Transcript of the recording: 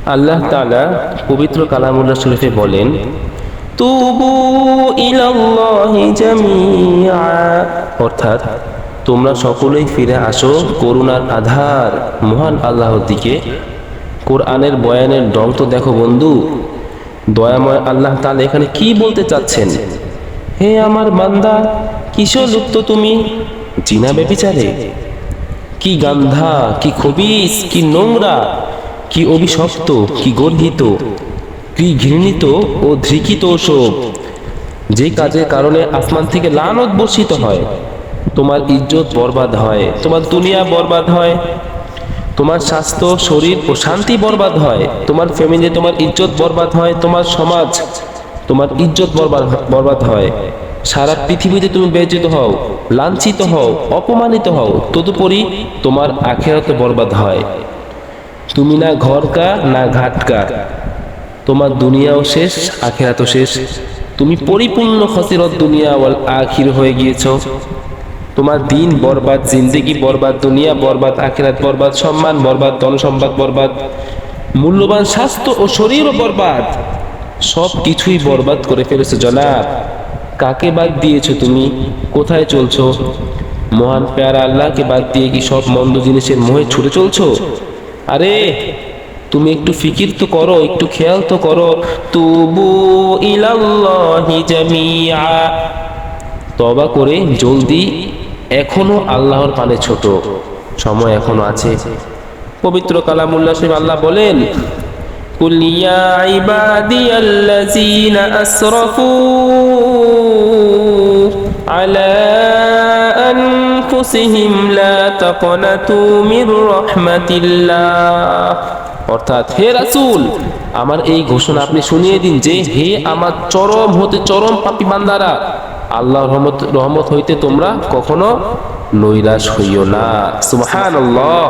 আল্লাহ তাআলা পবিত্র কালামুল্লাহ শরীফে বলেন, তুবু ইলাল্লাহি জামিআ, অর্থাৎ তোমরা সকলেই ফিরে আসো করুণার আধার মহান আল্লাহর দিকে। কোরআনের বয়ানের ঢং তো দেখো বন্ধু। দয়াময় আল্লাহ তাআলা এখানে কি বলতে চাচ্ছেন? হে আমার বান্দা, কিসে লিপ্ত তুমি? জিনা ব্যভিচারে? কি গান্ধা, কি খবিস, কি নোংরা, কি অভিশপ্ত, কি গর্হিত, কি ঘৃণিত ও ধৃকিত সব, যে কাজের কারণে আসমান থেকে লানত বর্ষিত হয়। তোমার ইজ্জত বরবাদ হয়, তোমার দুনিয়া বরবাদ হয়, তোমার স্বাস্থ্য, শরীর ও শান্তি বরবাদ হয়, তোমার ফ্যামিলি, তোমার ইজ্জত বরবাদ হয়, তোমার সমাজ, তোমার ইজ্জত বরবাদ হয়। সারা পৃথিবীতে তুমি বেজ্জিত হও, লাঞ্ছিত হও, অপমানিত হও, তদুপরি তোমার আখিরাত বরবাদ হয়। তুমি না ঘরকা না ঘাটকা, তোমার দুনিয়াও শেষ, আখিরাতও শেষ। তুমি পরিপূর্ণ খসিরত দুনিয়া ওয়াল আখির হয়ে গিয়েছ। তোমার দিন বরবাদ, জিন্দেগি বরবাদ, দুনিয়া বরবাদ, আখিরাত বরবাদ, সম্মান বরবাদ, ধন সম্পদ বরবাদ, মূল্যবান স্বাস্থ্য ও শরীরও বরবাদ। সব কিছুই বরবাদ করে ফেলেছো জনাব। কাকে বাদ দিয়েছো তুমি? কোথায় চলছো? মহান প্যারা আল্লাহকে বাদ দিয়ে কি সব মন্দ জিনিসের মোহে ছুটে চলছো? আরে তুমি একটু ফিকির তো করো, একটু খেয়াল তো করো। তুবু ইলাল্লাহি জামিআ, তওবা করে জলদি, এখনো আল্লাহর পানে ছোট, সময় এখনো আছে। পবিত্র কালামুল্লাহ শরীফ আল্লাহ বলেন, কুল ইয়া ইবাদিয়াল্লাযীনা আসরাফু আলা আনফুসিহিম লা তাকনাতু মির রাহমাতিল্লাহ, অর্থাৎ হে রাসূল, আমার এই ঘোষণা আপনি শুনিয়ে দিন যে, হে আমার চরম হতে চরম পাপী বান্দারা, আল্লাহর রহমত হইতে তোমরা কখনো নৈরাশ হইও না। সুবহানাল্লাহ।